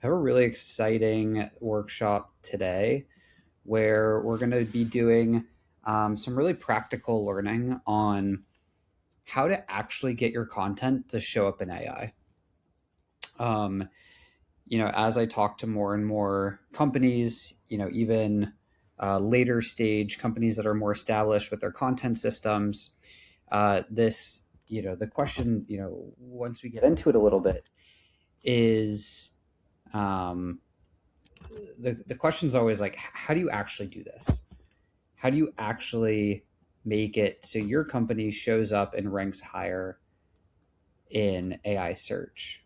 I have a really exciting workshop today where we're going to be doing some really practical learning on how to actually get your content to show up in AI. Um, as I talk to more and more companies, even later stage companies that are more established with their content systems, the question, once we get into it a little bit, is um, the question is always like, how do you actually do this? How do you actually make it so your company shows up and ranks higher in AI search?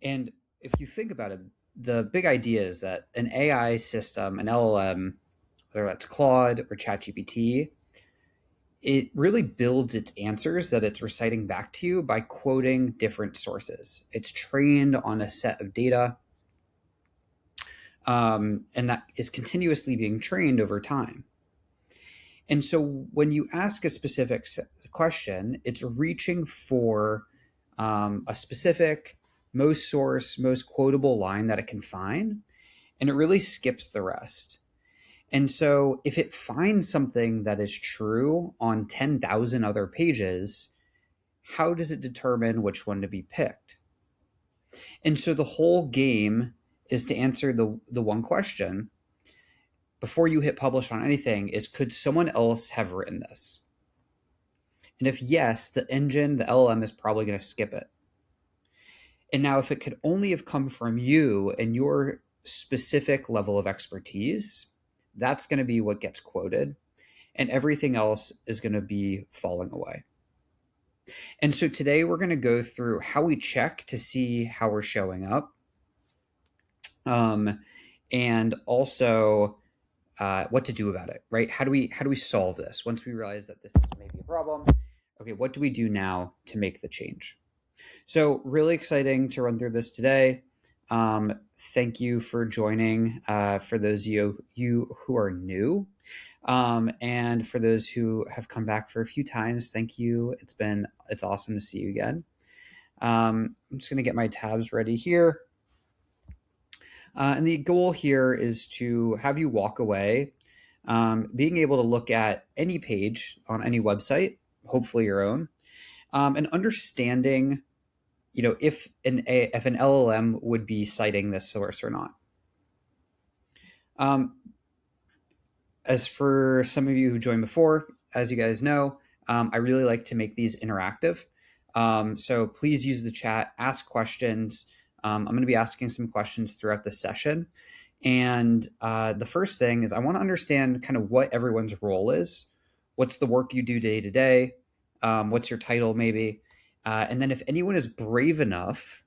And if you think about it, the big idea is that an AI system, an LLM, whether that's Claude or ChatGPT, it really builds its answers that it's reciting back to you by quoting different sources. It's trained on a set of data, and that is continuously being trained over time. And so when you ask a specific question, it's reaching for a specific, most source, most quotable line that it can find, and it really skips the rest. And so if it finds something that is true on 10,000 other pages, how does it determine which one to be picked? And so the whole game is to answer the one question before you hit publish on anything is, could someone else have written this? And if yes, the engine, the LLM is probably going to skip it. And now if it could only have come from you and your specific level of expertise, that's going to be what gets quoted. And everything else is going to be falling away. And so today we're going to go through how we check to see how we're showing up. And also what to do about it, right? How do we solve this once we realize that this is maybe a problem? Okay, what do we do now to make the change? So really exciting to run through this today. Thank you for joining. For those of you who are new, and for those who have come back for a few times, thank you. It's awesome to see you again. I'm just going to get my tabs ready here. And the goal here is to have you walk away being able to look at any page on any website, hopefully your own, and understanding, if an LLM would be citing this source or not. As for some of you who joined before, as you guys know, I really like to make these interactive. So please use the chat, ask questions. I'm going to be asking some questions throughout the session. And the first thing is I want to understand kind of what everyone's role is. What's the work you do day to day? What's your title maybe? And then if anyone is brave enough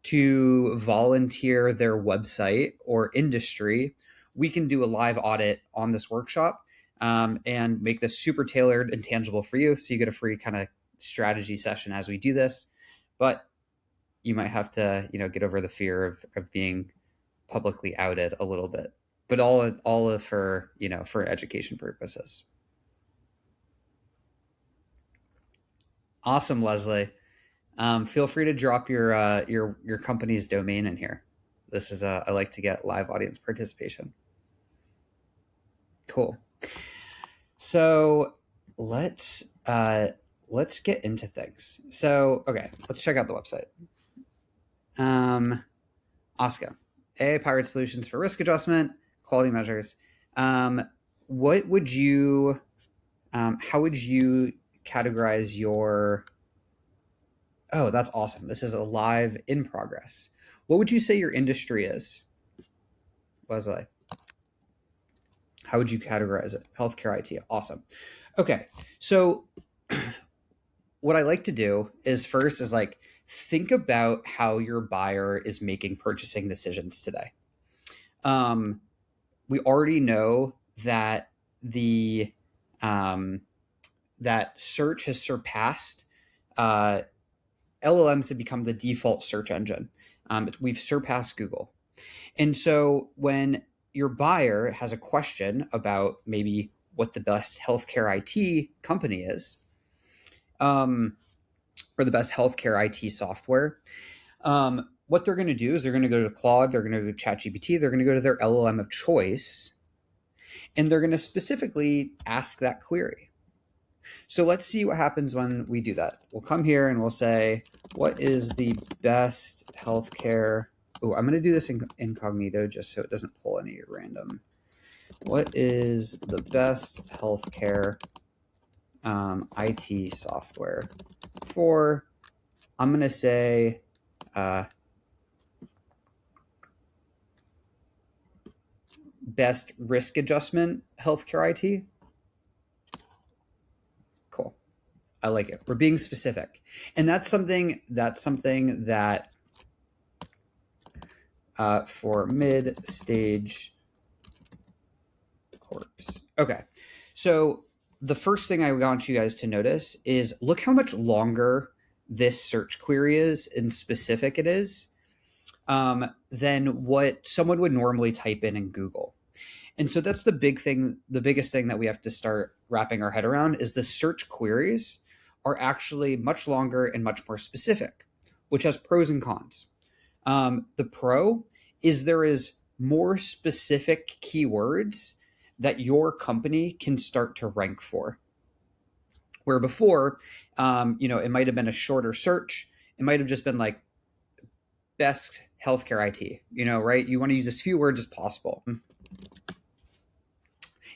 to volunteer their website or industry, we can do a live audit on this workshop and make this super tailored and tangible for you. So you get a free kind of strategy session as we do this. But you might have to, get over the fear of being publicly outed a little bit, but all for, for education purposes. Awesome, Leslie. Feel free to drop your company's domain in here. This is I like to get live audience participation. Cool. So let's get into things. So okay, let's check out the website. Oscar, AI powered solutions for risk adjustment, quality measures. What would you, how would you categorize your? Oh, that's awesome. This is a live in progress. What would you say your industry is, Leslie? How would you categorize it? Healthcare IT. Awesome. Okay. So what I like to do is first is like think about how your buyer is making purchasing decisions today. We already know that the that search has surpassed LLMs have become the default search engine. We've surpassed Google. And so when your buyer has a question about maybe what the best healthcare IT company is, or the best healthcare IT software, what they're going to do is they're going to go to Claude, they're going to go to ChatGPT, they're going to go to their LLM of choice, and they're going to specifically ask that query. So let's see what happens when we do that. We'll come here and we'll say, what is the best healthcare? Oh, I'm going to do this incognito just so it doesn't pull any random. What is the best healthcare IT software for, I'm going to say, best risk adjustment healthcare IT. Cool. I like it. We're being specific. And that's something that for mid-stage corpse. Okay. So the first thing I want you guys to notice is look how much longer this search query is and specific it is than what someone would normally type in Google. And so that's the biggest thing that we have to start wrapping our head around is the search queries are actually much longer and much more specific, which has pros and cons. The pro is there is more specific keywords that your company can start to rank for. Where before, it might have been a shorter search. It might have just been like best healthcare IT, right? You want to use as few words as possible.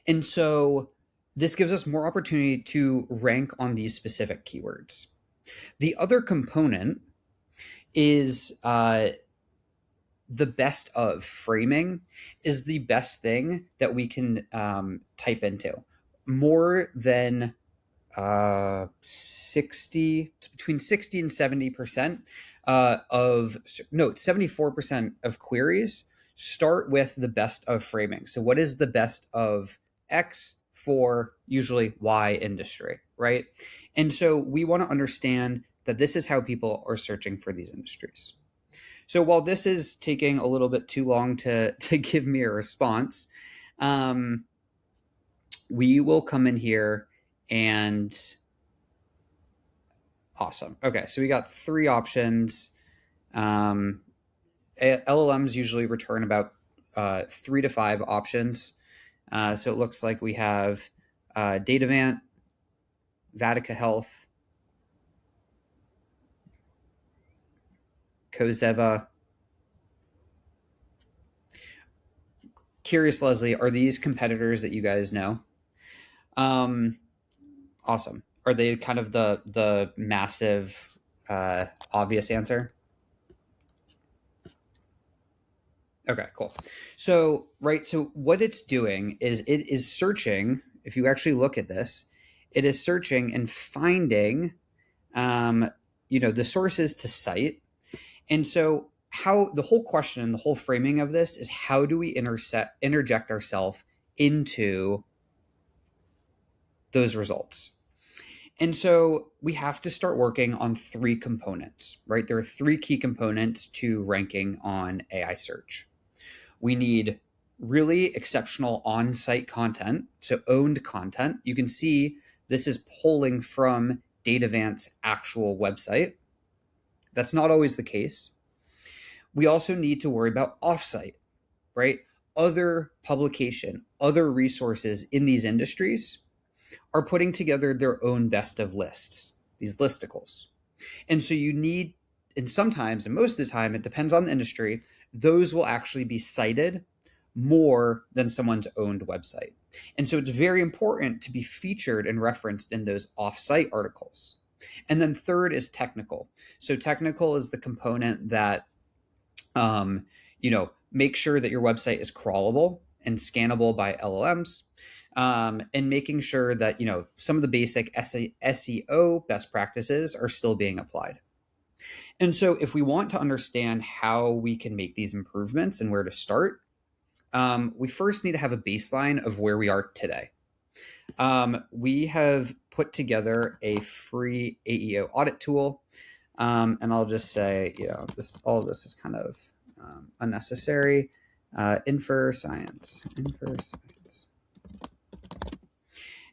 And so this gives us more opportunity to rank on these specific keywords. The other component is the best of framing is the best thing that we can type into. More than 60, it's between 60 and 70% 74% of queries start with the best of framing. So what is the best of X for usually Y industry, right? And so we want to understand that this is how people are searching for these industries. So while this is taking a little bit too long to give me a response, we will come in here and awesome. Okay, so we got 3 options. LLMs usually return about 3 to 5 options. So it looks like we have Datavant, Vatica Health, Kozeva. Curious, Leslie, are these competitors that you guys know? Awesome. Are they kind of the massive, obvious answer? Okay, cool. So, right, so what it's doing is it is searching, if you actually look at this, it is searching and finding, the sources to cite. And so how the whole question and the whole framing of this is how do we interject ourselves into those results? And so we have to start working on 3 components, right? There are 3 key components to ranking on AI search. We need really exceptional on-site content, so owned content. You can see this is pulling from Datavant's actual website. That's not always the case. We also need to worry about offsite, right? Other publication, other resources in these industries are putting together their own best of lists, these listicles. And so you need, and sometimes, and most of the time, it depends on the industry, those will actually be cited more than someone's owned website. And so it's very important to be featured and referenced in those offsite articles. And then third is technical. So technical is the component that, make sure that your website is crawlable and scannable by LLMs, and making sure that, some of the basic SEO best practices are still being applied. And so if we want to understand how we can make these improvements and where to start, we first need to have a baseline of where we are today. We have put together a free AEO audit tool. And I'll just say, all of this is kind of unnecessary. Infer science.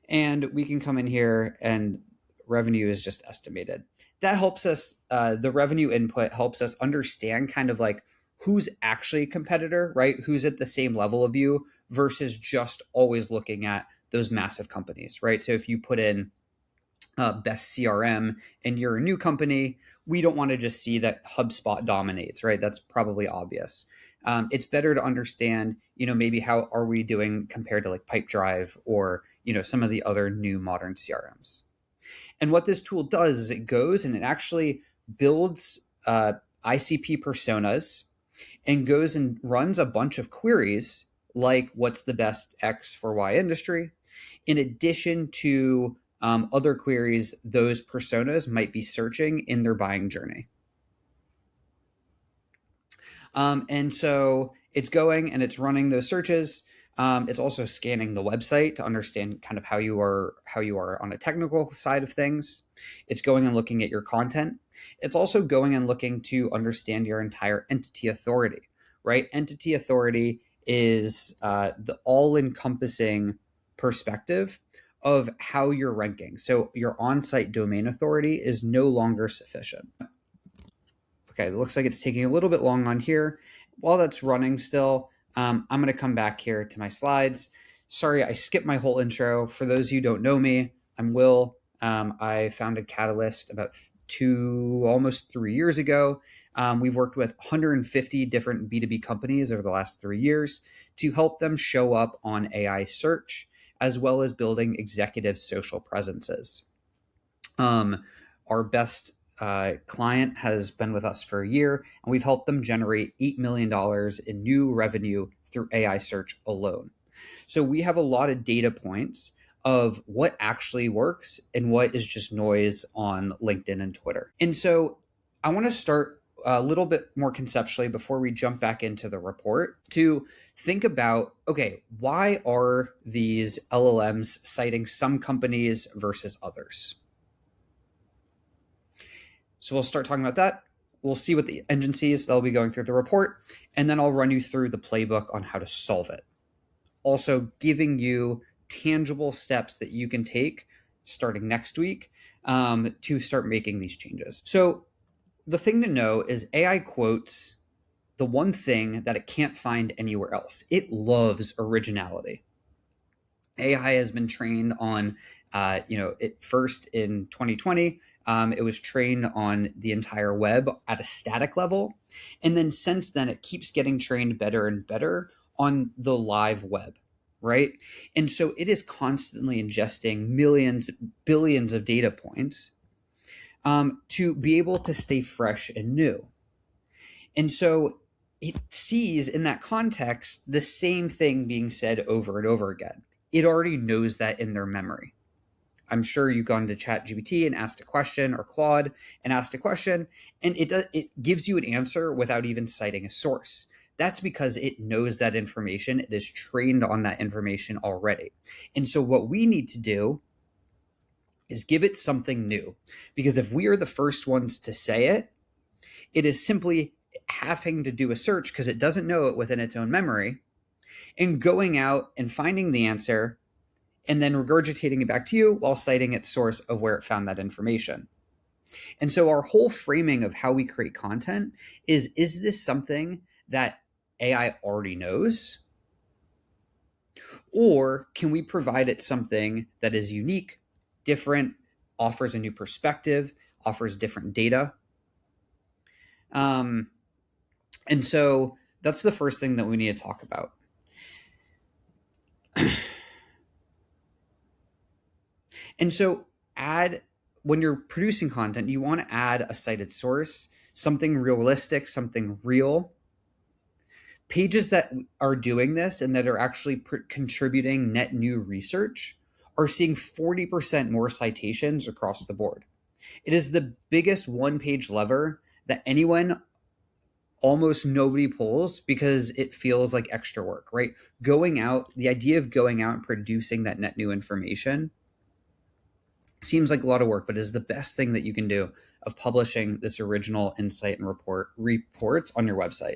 And we can come in here and revenue is just estimated. that helps us, the revenue input helps us understand kind of like who's actually a competitor, right? Who's at the same level of you versus just always looking at those massive companies, right? So if you put in best CRM and you're a new company, we don't want to just see that HubSpot dominates, right? That's probably obvious. It's better to understand, maybe how are we doing compared to like Pipedrive or, some of the other new modern CRMs. And what this tool does is it goes and it actually builds ICP personas and goes and runs a bunch of queries like what's the best X for Y industry, in addition to other queries those personas might be searching in their buying journey. And so it's going and it's running those searches. It's also scanning the website to understand kind of how you are on a technical side of things. It's going and looking at your content. It's also going and looking to understand your entire entity authority, right? Entity authority is the all-encompassing perspective of how you're ranking. So your on-site domain authority is no longer sufficient. Okay, it looks like it's taking a little bit long on here. While that's running still, I'm going to come back here to my slides. Sorry, I skipped my whole intro. For those of you who don't know me, I'm Will. I founded Catalyst about almost 3 years ago. We've worked with 150 different B2B companies over the last 3 years to help them show up on AI search, as well as building executive social presences. Our best client has been with us for a year, and we've helped them generate $8 million in new revenue through AI search alone. So we have a lot of data points of what actually works and what is just noise on LinkedIn and Twitter. And so I want to start a little bit more conceptually before we jump back into the report to think about, okay, why are these LLMs citing some companies versus others? So we'll start talking about that. We'll see what the engine sees. That'll be going through the report. And then I'll run you through the playbook on how to solve it. Also giving you tangible steps that you can take starting next week to start making these changes. So the thing to know is AI quotes the one thing that it can't find anywhere else. It loves originality. AI has been trained on, it first in 2020. It was trained on the entire web at a static level. And then since then, it keeps getting trained better and better on the live web, right? And so it is constantly ingesting millions, billions of data points to be able to stay fresh and new. And so it sees in that context the same thing being said over and over again. It already knows that in their memory. I'm sure you've gone to ChatGPT and asked a question, or Claude and asked a question, and it gives you an answer without even citing a source. That's because it knows that information. It is trained on that information already. And so what we need to do is give it something new. Because if we are the first ones to say it, it is simply having to do a search because it doesn't know it within its own memory, and going out and finding the answer and then regurgitating it back to you while citing its source of where it found that information. And so our whole framing of how we create content is this something that AI already knows? Or can we provide it something that is unique, different, offers a new perspective, offers different data? And so that's the first thing that we need to talk about. And so when you're producing content, you want to add a cited source, something realistic, something real. Pages that are doing this and that are actually contributing net new research are seeing 40% more citations across the board. It is the biggest one-page lever that almost nobody pulls because it feels like extra work, right? The idea of going out and producing that net new information seems like a lot of work, but is the best thing that you can do of publishing this original insight and reports on your website.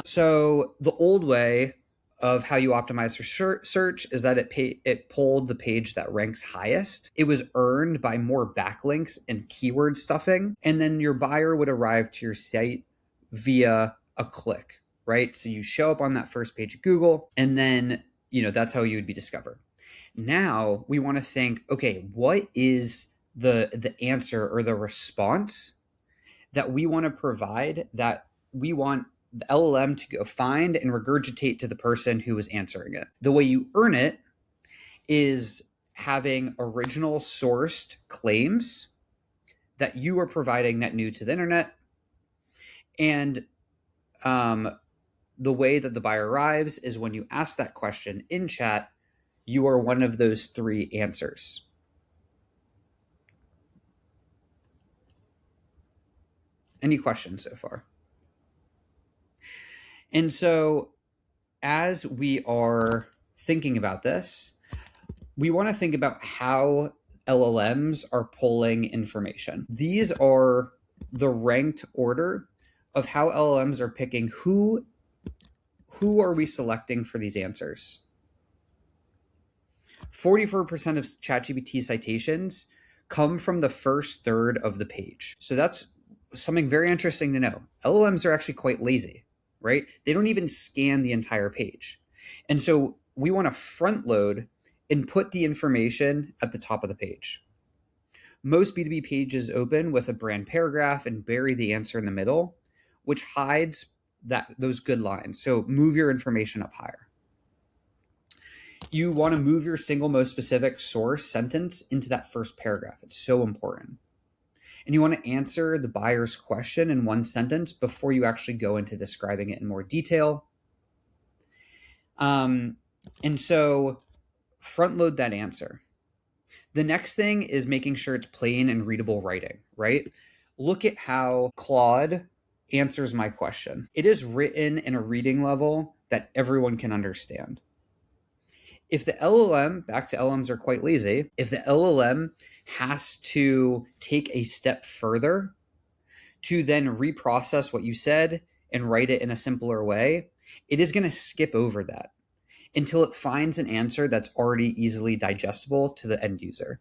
So the old way of how you optimize for search is that it pulled the page that ranks highest. It was earned by more backlinks and keyword stuffing, and then your buyer would arrive to your site via a click, right? So you show up on that first page of Google, and then, that's how you would be discovered. Now we want to think, okay, what is the answer or the response that we want to provide, that we want the LLM to go find and regurgitate to the person who is answering it? The way you earn it is having original sourced claims that you are providing that new to the internet. And the way that the buyer arrives is when you ask that question in chat, you are one of those three answers. Any questions so far? And so as we are thinking about this, we want to think about how LLMs are pulling information. These are the ranked order of how LLMs are picking who are we selecting for these answers. 44% of ChatGPT citations come from the first third of the page. So that's something very interesting to know. LLMs are actually quite lazy, right? They don't even scan the entire page. And so we want to front load and put the information at the top of the page. Most B2B pages open with a brand paragraph and bury the answer in the middle, which hides those good lines. So move your information up higher. You want to move your single most specific source sentence into that first paragraph. It's so important. And you want to answer the buyer's question in one sentence before you actually go into describing it in more detail. And so front load that answer. The next thing is making sure it's plain and readable writing, right? Look at how Claude answers my question. It is written in a reading level that everyone can understand. If the LLM, back to LLMs are quite lazy, if the LLM has to take a step further to then reprocess what you said and write it in a simpler way, it is going to skip over that until it finds an answer that's already easily digestible to the end user.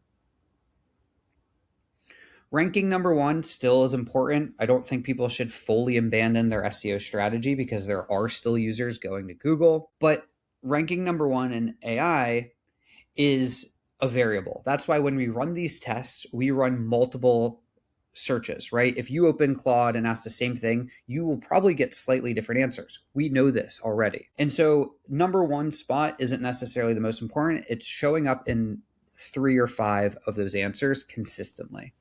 Ranking number one still is important. I don't think people should fully abandon their SEO strategy because there are still users going to Google, but ranking number one in AI is a variable. That's why when we run these tests, we run multiple searches, right? If you open Claude and ask the same thing, you will probably get slightly different answers. We know this already. And so number one spot isn't necessarily the most important. It's showing up in 3 or 5 of those answers consistently.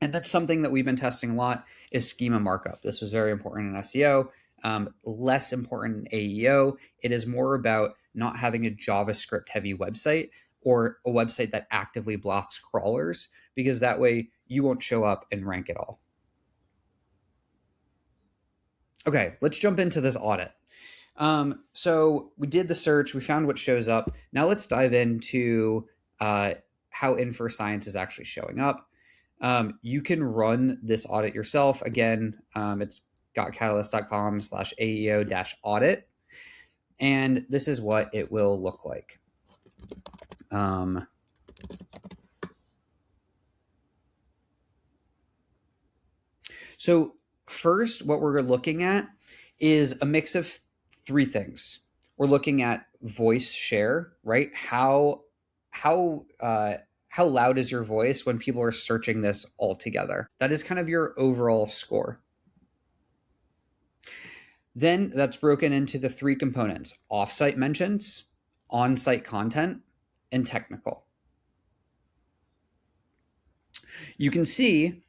And that's something that we've been testing a lot is schema markup. This was very important in SEO, less important in AEO. It is more about not having a JavaScript heavy website or a website that actively blocks crawlers, because that way you won't show up and rank at all. Okay, let's jump into this audit. So we did the search, we found what shows up. Now let's dive into how InfoScience is actually showing up. You can run this audit yourself. Again, it's gotcatalyst.com/AEO-audit. And this is what it will look like. So first, what we're looking at is a mix of 3 things. We're looking at voice share, right? How loud is your voice when people are searching this all together? That is kind of your overall score. Then that's broken into the 3 components: offsite mentions, on-site content, and technical. You can see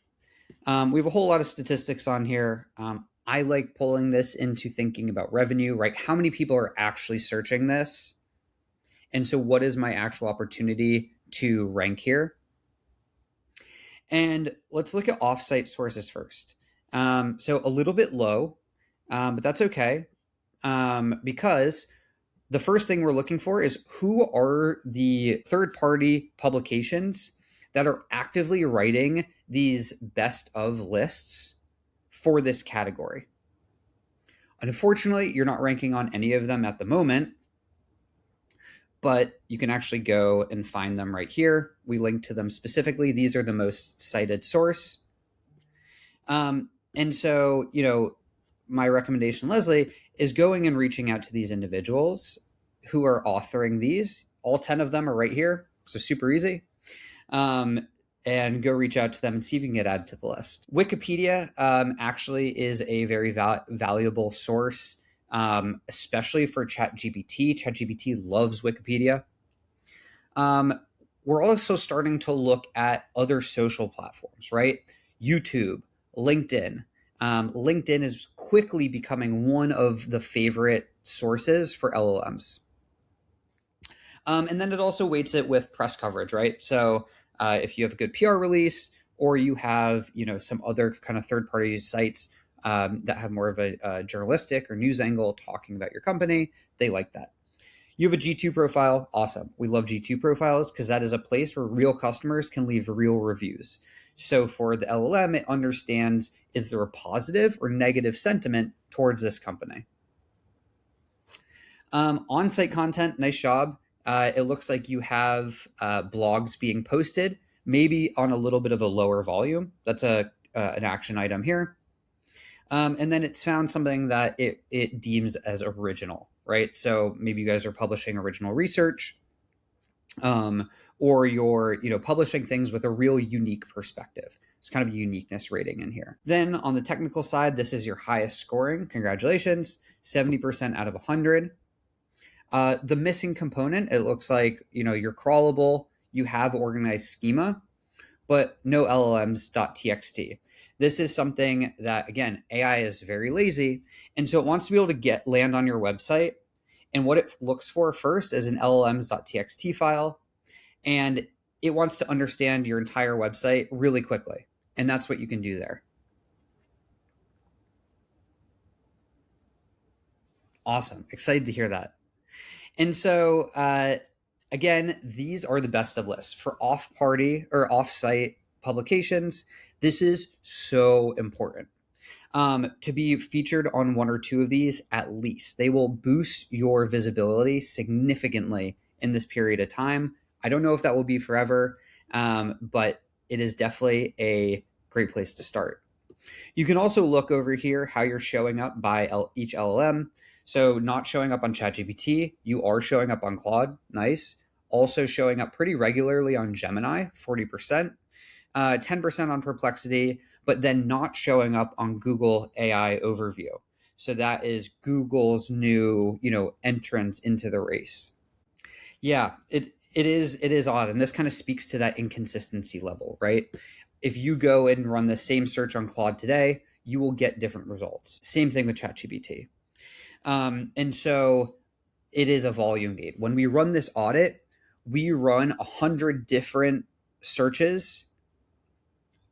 we have a whole lot of statistics on here. I like pulling this into thinking about revenue, right? How many people are actually searching this? And so what is my actual opportunity to rank here? And let's look at offsite sources first. So a little bit low, but that's okay, because the first thing we're looking for is who are the third-party publications that are actively writing these best of lists for this category. Unfortunately, you're not ranking on any of them at the moment, but you can actually go and find them right here. We link to them specifically. These are the most cited source. And so, my recommendation, Leslie, is going and reaching out to these individuals who are authoring these. All 10 of them are right here, so super easy. And go reach out to them and see if you can get added to the list. Wikipedia actually is a very valuable source, especially for ChatGPT. ChatGPT loves Wikipedia. We're also starting to look at other social platforms, right? YouTube, LinkedIn. LinkedIn is quickly becoming one of the favorite sources for LLMs. And then it also weights it with press coverage, right? So if you have a good PR release, or you have some other kind of third-party sites that have more of a journalistic or news angle talking about your company, they like that. You have a G2 profile, awesome. We love G2 profiles because that is a place where real customers can leave real reviews. So for the LLM, it understands, is there a positive or negative sentiment towards this company? On-site content, nice job. It looks like you have blogs being posted, maybe on a little bit of a lower volume. That's an action item here. And then it's found something that it deems as original, right? So maybe you guys are publishing original research, or you're publishing things with a real unique perspective. It's kind of a uniqueness rating in here. Then on the technical side, this is your highest scoring. Congratulations, 70% out of 100. The missing component, it looks like you're crawlable, you have organized schema, but no LLMs.txt. This is something that, again, AI is very lazy, and so it wants to be able to land on your website. And what it looks for first is an LLMs.txt file, and it wants to understand your entire website really quickly, and that's what you can do there. Awesome. Excited to hear that. And so, again, these are the best of lists for off-party or off-site publications. This is so important to be featured on one or two of these at least. They will boost your visibility significantly in this period of time. I don't know if that will be forever, but it is definitely a great place to start. You can also look over here how you're showing up by each LLM. So not showing up on ChatGPT, you are showing up on Claude, nice. Also showing up pretty regularly on Gemini, 40%, 10% on Perplexity, but then not showing up on Google AI Overview. So that is Google's new, entrance into the race. Yeah, it is odd, and this kind of speaks to that inconsistency level, right? If you go and run the same search on Claude today, you will get different results. Same thing with ChatGPT. And so it is a volume gate. When we run this audit, we run 100 different searches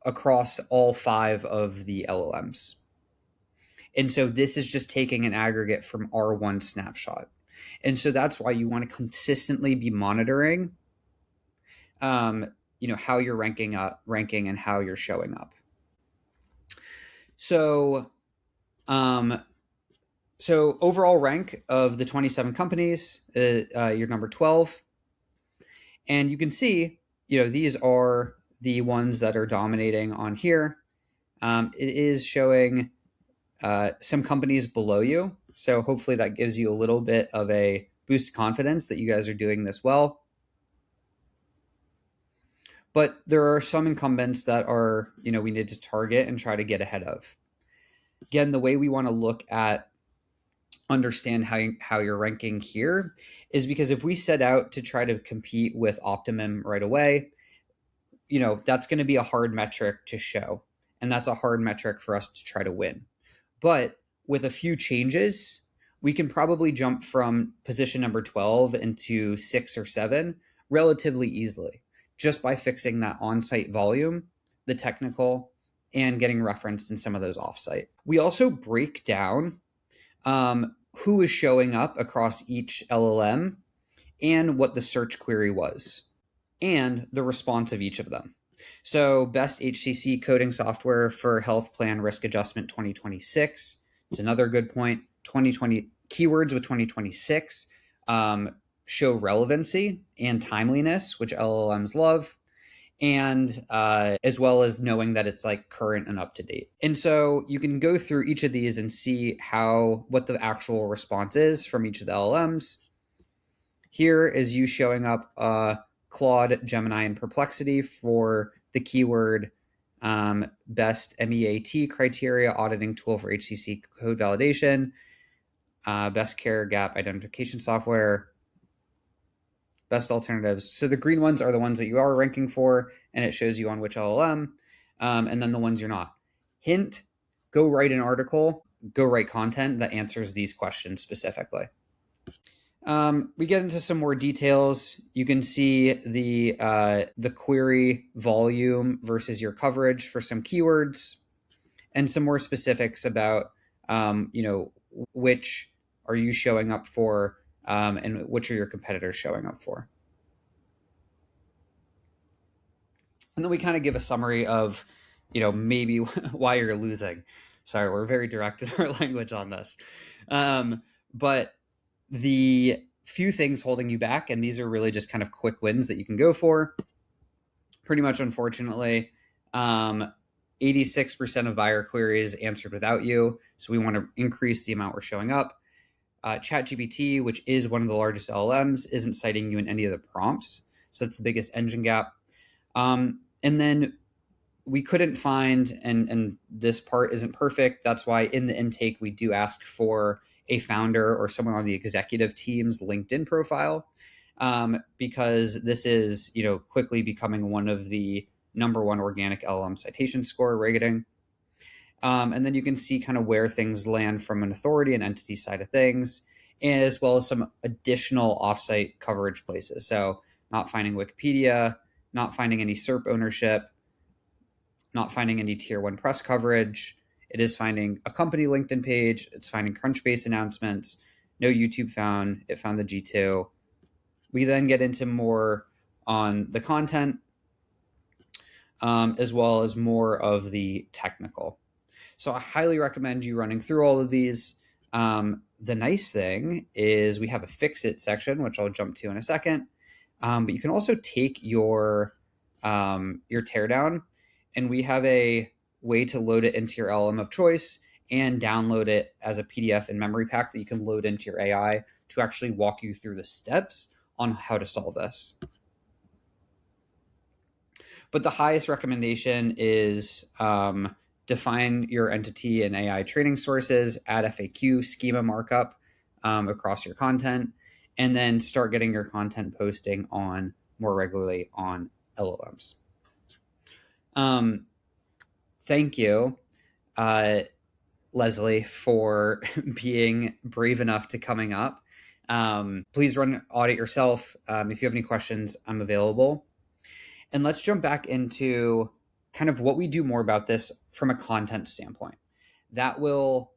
across all 5 of the LLMs. And so this is just taking an aggregate from our one snapshot. And so that's why you want to consistently be monitoring, how you're ranking and how you're showing up. So, So overall rank of the 27 companies, you're number 12. And you can see, these are the ones that are dominating on here. It is showing some companies below you. So hopefully that gives you a little bit of a boost of confidence that you guys are doing this well. But there are some incumbents that are, we need to target and try to get ahead of. Again, the way we want to look at understand how you're ranking here is because if we set out to try to compete with Optimum right away, that's going to be a hard metric to show. And that's a hard metric for us to try to win. But with a few changes, we can probably jump from position number 12 into 6 or 7 relatively easily, just by fixing that on-site volume, the technical, and getting referenced in some of those off-site. We also break down who is showing up across each LLM and what the search query was and the response of each of them. So best HCC coding software for health plan risk adjustment 2026. It's another good point. 2020 keywords with 2026 show relevancy and timeliness, which LLMs love, and as well as knowing that it's like current and up to date. And so you can go through each of these and see what the actual response is from each of the LLMs. Here is you showing up Claude, Gemini, and Perplexity for the keyword best MEAT criteria auditing tool for HCC code validation, best care gap identification software, best alternatives. So the green ones are the ones that you are ranking for, and it shows you on which LLM, and then the ones you're not. Hint, go write an article, go write content that answers these questions specifically. We get into some more details. You can see the query volume versus your coverage for some keywords, and some more specifics about which are you showing up for, and which are your competitors showing up for. And then we kind of give a summary of, maybe why you're losing. Sorry, we're very direct in our language on this. But the few things holding you back, and these are really just kind of quick wins that you can go for. Pretty much, unfortunately, 86% of buyer queries answered without you. So we want to increase the amount we're showing up. ChatGPT, which is one of the largest LLMs, isn't citing you in any of the prompts. So that's the biggest engine gap. And then we couldn't find, and this part isn't perfect. That's why in the intake, we do ask for a founder or someone on the executive team's LinkedIn profile, because this is, quickly becoming one of the #1 organic LLM citation score rating. And then you can see kind of where things land from an authority and entity side of things, as well as some additional offsite coverage places. So not finding Wikipedia, not finding any SERP ownership, not finding any tier 1 press coverage. It is finding a company LinkedIn page. It's finding Crunchbase announcements. No YouTube found. It found the G2. We then get into more on the content, as well as more of the technical. So I highly recommend you running through all of these. The nice thing is we have a fix it section, which I'll jump to in a second. But you can also take your teardown, and we have a way to load it into your LLM of choice and download it as a PDF and memory pack that you can load into your AI to actually walk you through the steps on how to solve this. But the highest recommendation is define your entity and AI training sources, add FAQ schema markup across your content, and then start getting your content posting on more regularly on LLMs. Thank you, Leslie, for being brave enough to coming up. Please run an audit yourself. If you have any questions, I'm available. And let's jump back into kind of what we do more about this from a content standpoint. That will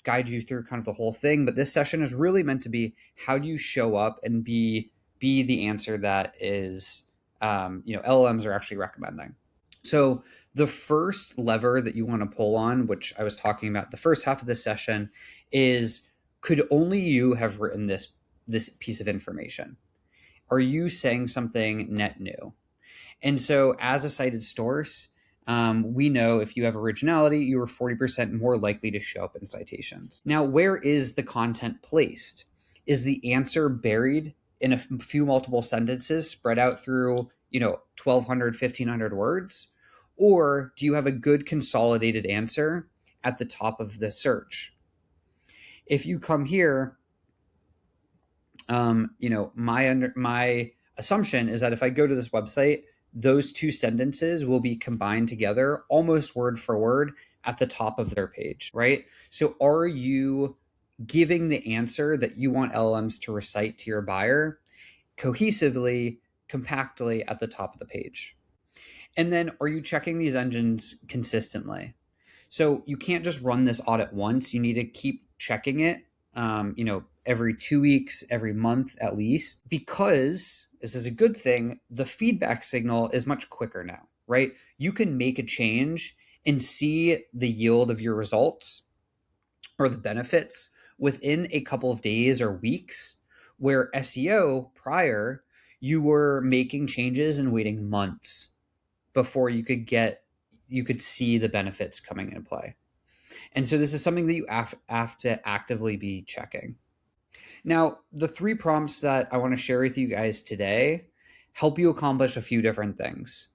guide you through kind of the whole thing. But this session is really meant to be, how do you show up and be the answer that is, LLMs are actually recommending. So the first lever that you want to pull on, which I was talking about the first half of this session, is, could only you have written this piece of information? Are you saying something net new? And so as a cited source, we know if you have originality, you are 40% more likely to show up in citations. Now, where is the content placed? Is the answer buried in a few multiple sentences spread out through, 1,200, 1,500 words? Or do you have a good consolidated answer at the top of the search? If you come here, my assumption is that if I go to this website, those two sentences will be combined together almost word for word at the top of their page, right? So are you giving the answer that you want LLMs to recite to your buyer cohesively, compactly at the top of the page? And then are you checking these engines consistently? So you can't just run this audit once. You need to keep checking it, every 2 weeks, every month at least, because this is a good thing. The feedback signal is much quicker now, right? You can make a change and see the yield of your results or the benefits within a couple of days or weeks, where SEO prior, you were making changes and waiting months before you could see the benefits coming into play. And so this is something that you have to actively be checking. Now, the 3 prompts that I want to share with you guys today help you accomplish a few different things.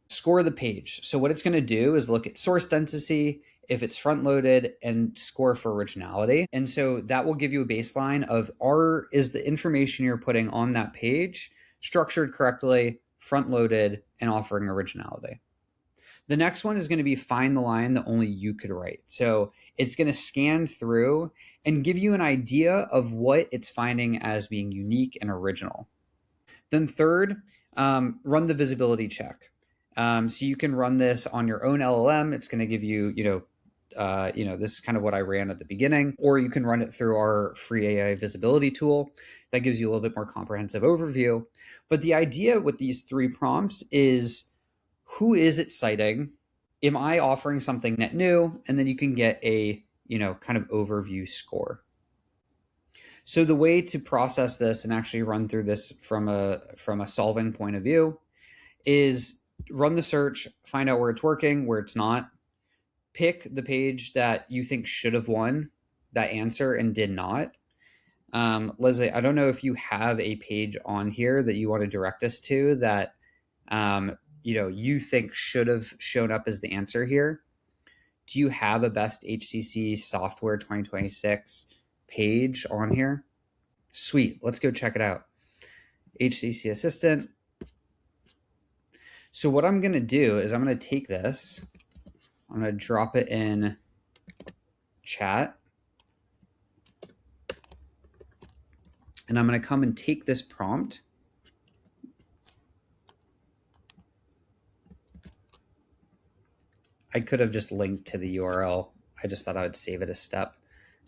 Score the page. So what it's going to do is look at source density, if it's front loaded, and score for originality. And so that will give you a baseline of is the information you're putting on that page structured correctly, front loaded, and offering originality. The next one is going to be find the line that only you could write. So it's going to scan through and give you an idea of what it's finding as being unique and original. Then third, run the visibility check. So you can run this on your own LLM. It's going to give you, this is kind of what I ran at the beginning, or you can run it through our free AI visibility tool. That gives you a little bit more comprehensive overview. But the idea with these 3 prompts is, who is it citing? Am I offering something net new? And then you can get a, kind of overview score. So the way to process this and actually run through this from a solving point of view is run the search, find out where it's working, where it's not. Pick the page that you think should have won that answer and did not. Leslie, I don't know if you have a page on here that you want to direct us to that you think should have shown up as the answer here. Do you have a best HCC software 2026 page on here? Sweet. Let's go check it out. HCC assistant. So what I'm going to do is I'm going to take this, I'm going to drop it in chat, and I'm going to come and take this prompt. I could have just linked to the URL. I just thought I would save it a step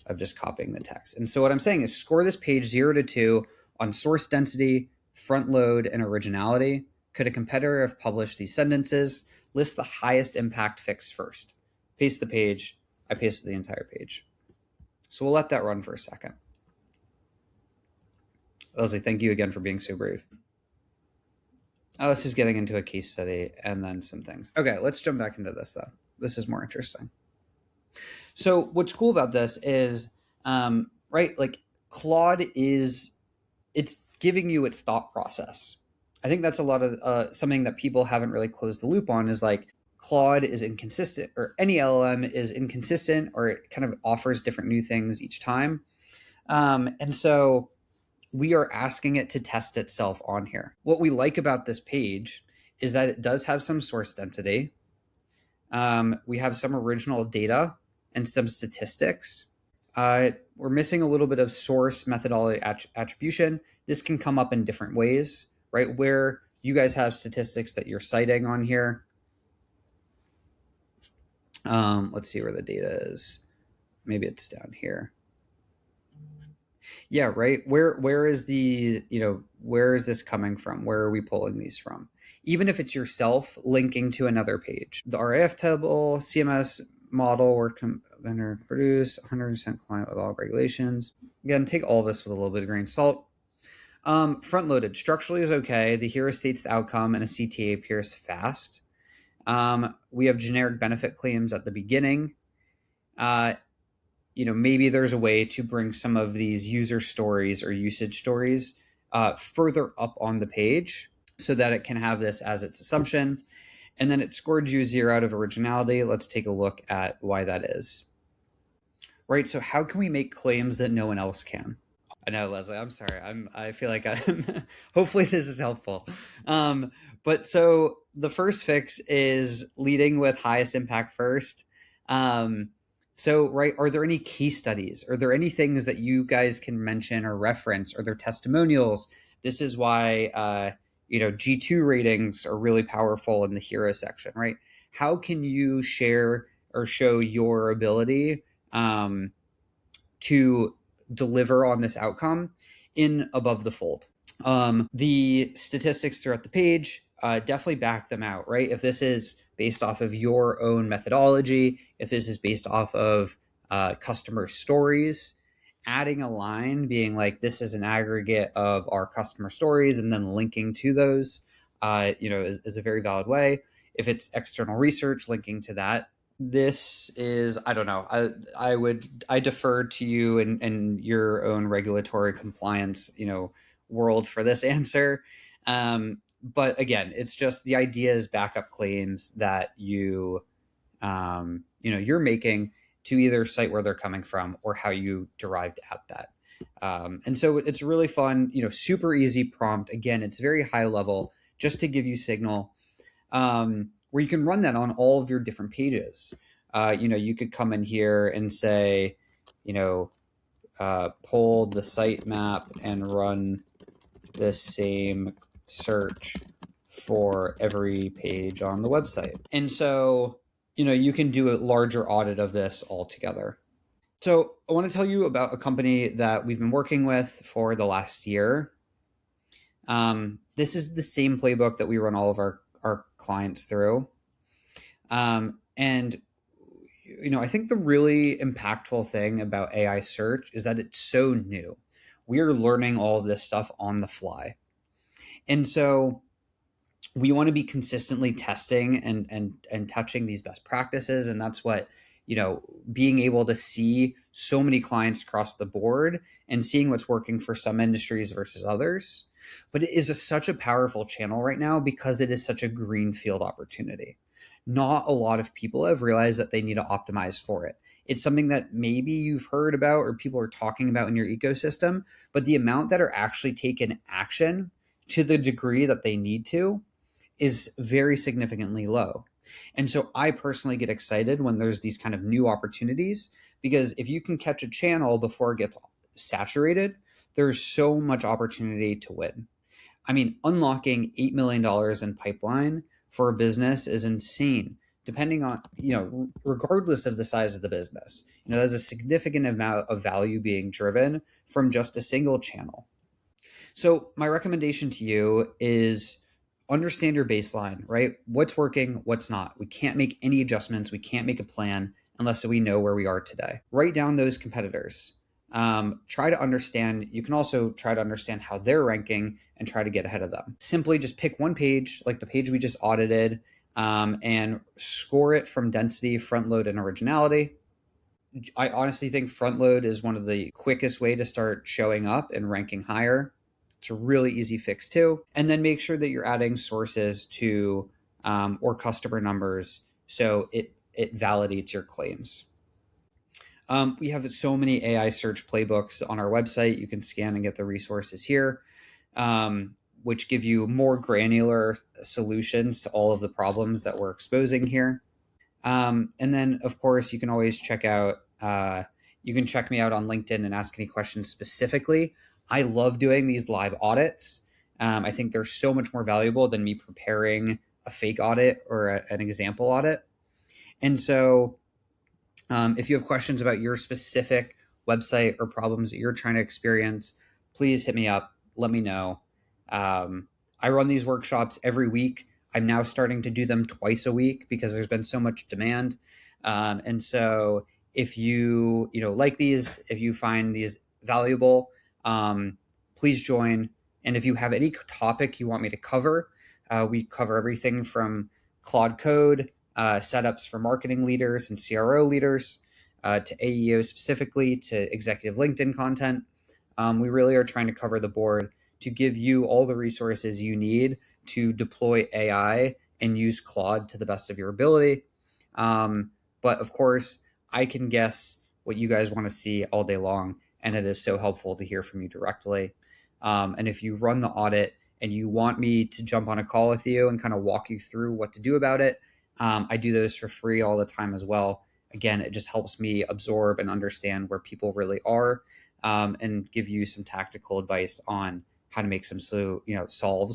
of just copying the text. And so what I'm saying is score this page 0 to 2 on source density, front load, and originality. Could a competitor have published these sentences? List the highest impact fix first. Paste the page. I pasted the entire page. So we'll let that run for a second. Leslie, thank you again for being so brave. Oh, this is getting into a case study and then some things. Okay, let's jump back into this though. This is more interesting. So what's cool about this is, like Claude it's giving you its thought process. I think that's a lot of something that people haven't really closed the loop on, is like Claude is inconsistent, or any LLM is inconsistent, or it kind of offers different new things each time. And so we are asking it to test itself on here. What we like about this page is that it does have some source density. We have some original data and some statistics. We're missing a little bit of source methodology attribution. This can come up in different ways, right? Where you guys have statistics that you're citing on here. Let's see where the data is. Maybe it's down here. Yeah, right. Where is where is this coming from? Where are we pulling these from? Even if it's yourself linking to another page. The RAF table, CMS model, word vendor produce, 100% compliant with all regulations. Again, take all this with a little bit of grain of salt. Front loaded structurally is okay. The hero states the outcome and a CTA appears fast. We have generic benefit claims at the beginning. Maybe there's a way to bring some of these user stories or usage stories further up on the page so that it can have this as its assumption. And then it scored you 0 out of originality. Let's take a look at why that is. Right, so how can we make claims that no one else can? I know, Leslie, I'm sorry. I feel like hopefully this is helpful. But so the first fix is leading with highest impact first. So, right, are there any case studies? Are there any things that you guys can mention or reference? Are there testimonials? This is why, G2 ratings are really powerful in the hero section, right? How can you share or show your ability to deliver on this outcome in above the fold? The statistics throughout the page, definitely back them out, right? If this is based off of your own methodology, if this is based off of customer stories, adding a line being like, this is an aggregate of our customer stories, and then linking to those, is a very valid way. If it's external research, linking to that. This is, I don't know. I defer to you and your own regulatory compliance, world for this answer. But again, it's just the idea is backup claims that you're making to either cite where they're coming from or how you derived at that. And so it's really fun, super easy prompt. Again, it's very high level just to give you signal, where you can run that on all of your different pages. You could come in here and say, pull the sitemap and run the same search for every page on the website. And so, you can do a larger audit of this altogether. So I want to tell you about a company that we've been working with for the last year. This is the same playbook that we run all of our clients through. And I think the really impactful thing about AI search is that it's so new. We are learning all of this stuff on the fly. And so we want to be consistently testing and touching these best practices. And that's what, being able to see so many clients across the board and seeing what's working for some industries versus others. But it is such a powerful channel right now because it is such a greenfield opportunity. Not a lot of people have realized that they need to optimize for it. It's something that maybe you've heard about or people are talking about in your ecosystem, but the amount that are actually taking action to the degree that they need to is very significantly low. And so I personally get excited when there's these kind of new opportunities, because if you can catch a channel before it gets saturated, there's so much opportunity to win. I mean, unlocking $8 million in pipeline for a business is insane, depending on, regardless of the size of the business. There's a significant amount of value being driven from just a single channel. So my recommendation to you is understand your baseline, right? What's working, what's not. We can't make any adjustments. We can't make a plan unless we know where we are today. Write down those competitors. Try to understand. You can also try to understand how they're ranking and try to get ahead of them. Simply just pick one page, like the page we just audited, and score it from density, front load, and originality. I honestly think front load is one of the quickest way to start showing up and ranking higher. It's a really easy fix too. And then make sure that you're adding sources to or customer numbers so it validates your claims. We have so many AI search playbooks on our website. You can scan and get the resources here, which give you more granular solutions to all of the problems that we're exposing here. And then, of course, you can always check out, you can check me out on LinkedIn and ask any questions specifically. I love doing these live audits. I think they're so much more valuable than me preparing a fake audit or an example audit. And so if you have questions about your specific website or problems that you're trying to experience, please hit me up. Let me know. I run these workshops every week. I'm now starting to do them twice a week because there's been so much demand. And so if you like these, if you find these valuable, please join. And if you have any topic you want me to cover, we cover everything from Claude code, setups for marketing leaders and CRO leaders, to AEO specifically, to executive LinkedIn content. We really are trying to cover the board to give you all the resources you need to deploy AI and use Claude to the best of your ability. But of course, I can guess what you guys want to see all day long, and it is so helpful to hear from you directly. And if you run the audit and you want me to jump on a call with you and kind of walk you through what to do about it, I do those for free all the time as well. Again, it just helps me absorb and understand where people really are, and give you some tactical advice on how to make some solve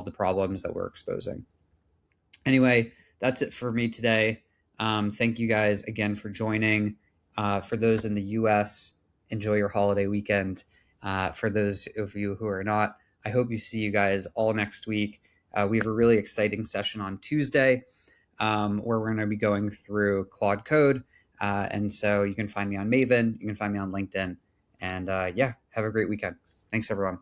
the problems that we're exposing. Anyway, that's it for me today. Thank you guys again for joining. For those in the US, enjoy your holiday weekend. For those of you who are not, I hope you see you guys all next week. We have a really exciting session on Tuesday, where we're going to be going through Claude code. And so you can find me on Maven, you can find me on LinkedIn, And yeah, have a great weekend. Thanks, everyone.